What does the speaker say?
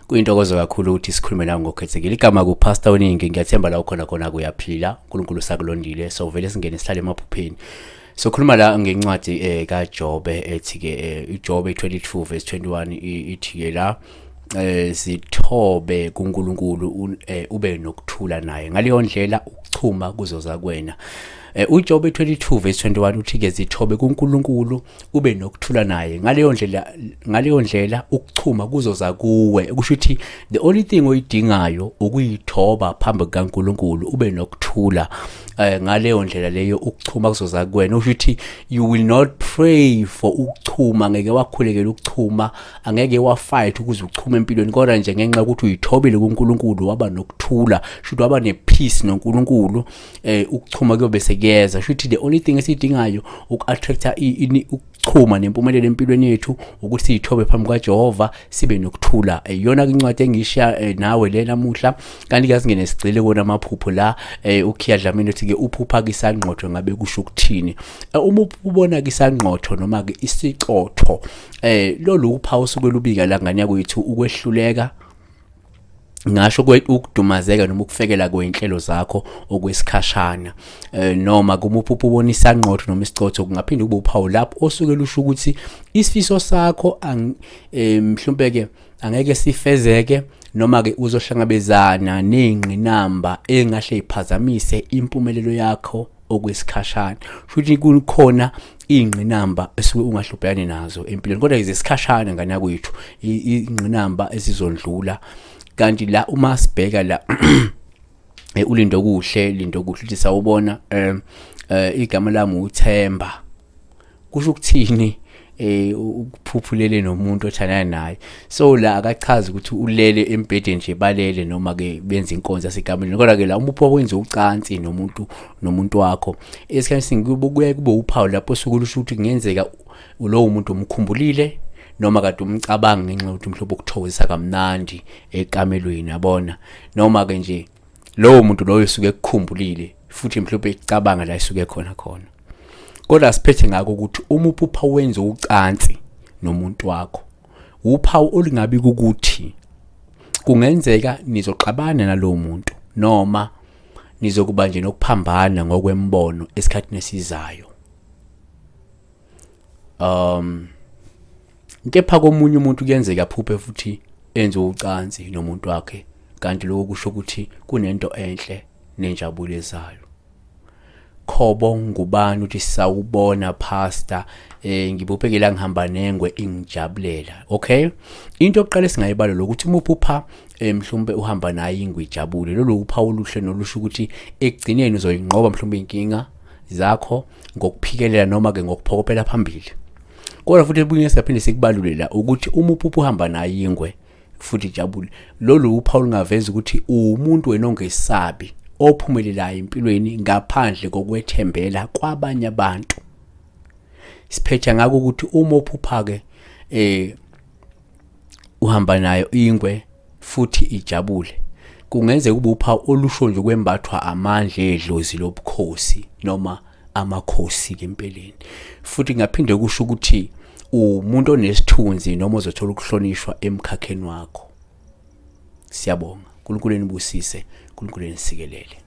Kuyintokozo kakhulu ukuthi sikhulume nawe ngokukhethekile. Igama kuPastor Oningi, ngiyathemba la ukhona kuyaphila, uNkulunkulu sakulondile. So vele singene sihlale emaphupheni. So khuluma la ngencwadi kaJobe ethi ke iJobe 22 verse 21 ithi ke la sithobe kuNkulunkulu ube nokuthula naye. Ngaleyo ndlela ukuchuma kuzoza kuwena. uJobe 22 verse 21 uthi ke zithobe kuNkulunkulu ube nokuthula naye. Ngaleyo ndlela ukuchuma kuzoza kuwe. Kusho ukuthi the only thing oyidingayo ukuyithoba phambi kaNkulunkulu ube nokuthula. Ngaleyo ndlela leyo ukuchuma kuzoza kuwena. Kusho ukuthi you will not pray for ukuchuma, ngeke wakhulekela ukuchuma, angeke wafight ukuze uchume empilweni, kodwa nje ngenxa ukuthi uyithobile kuNkulunkulu waba nokuthula, should waba nepeace noNkulunkulu, ukuchuma kuyobe sekuyeza. Should the only thing esidingayo uku-attracta ukuchuma nempumelelo empilweni yethu ukuthi siyithobe phambi kaJehova sibe nokuthula. Iyona incwadi engishiya nawe le namuhla, kanti ke singene sigcile kona amaphupho la. Ukhiya Dlamini uthi ke uphupha ke isangqotho ngabe kusho ukuthini. Uma ubona ke isangqotho noma ke isichotho, lolu uphawu suke lubika la ngane yakwethu ukwehluleka, ngasho ukudumazeka noma ukufekela kwenhlelo zakho okwesikhashana. Noma kumuphupu ubona isangqotho noma isichotho kungaphinde kube uphawu lapho osuke lusho ukuthi isifiso sakho mhlawumbe ke angeke sifezeke, noma ke uzohlangabezana nezingqinamba engahle iphazamise impumelelo yakho okwesikhashana. Futhi kukhona ingqinamba esuke ungahlubhekani nazo empilweni, kodwa izesikhashana ngane yakwethu, ingqinamba esizondlula. Kanti la uma sibheka la ulindo kuhle, lindo kuhle uthi sawubona igama lami uThemba. Kusho ukuthini? Ukuphuphulele nomuntu othandana naye. So la akachazi ukuthi ulele embedeni nje balele noma ke benza inkonzo yasegameni, kodwa ke la umupho wenza ucansi nomuntu wakho. Esikhathini singubuye kube uphawu lapho suku lusho ukuthi kungenzeka lowo muntu umkhumbulile noma kade umcabanga ngenxa ukuthi mhlawumbe ukuthokozisa kamnandi ekamelweni, yabona, noma ke nje lowo muntu loyo usuke ekukhumbulile futhi mhlawumbe ecabanga la isuke khona. Kodwa siphethe ngako ukuthi umupha wenza ucansi nomuntu wakho, uphawu olingabi ukuthi kungenzeka nizoxabana nalowo muntu noma nizokuba nje nokuphambana ngokwembono esikhathini esizayo. Kepha komunye umuntu kuyenzeka aphuphe futhi enze ucansi nomuntu wakhe, kanti lokho kusho ukuthi kunento enhle nenjabulisayo. Khobo ngubani uthi sawubona pastor, ngibuphekela ngihamba nengwe ingijabulela. Okay, into yokuqala singayibala lokuthi umuphupha mhlawumbe uhamba naye ingwe ijabule. Lolu uphawu oluhle nolusho ukuthi ekugcineni uzoyinqoba mhlawumbe inkinga zakho ngokuphikelela noma ke ngokuphokopela phambili. Kodwa futhi ebuye siyaphinde sikubalulela ukuthi umuphupha uhamba naye ingwe futhi ijabule. Lolu uphawu lungaveza ukuthi umuntu wena ongesabi, ophumelelayo empilweni ngaphandle kokwethembela kwabanye abantu. Siphetha ngako ukuthi uma uphupha ke uhamba nayo ingwe futhi ijabule, kungenzeka kube uphawu olusho nje kwembathwa amandla edlozi lobukhosi noma amakhosi ke empeleni. Futhi ngaphinde kusho ukuthi umuntu onesithunzi noma uzothola ukuhlonishwa emkhakheni wakho. Siyabonga. uNkulunkulu enibusise, uNkulunkulu enisikelele.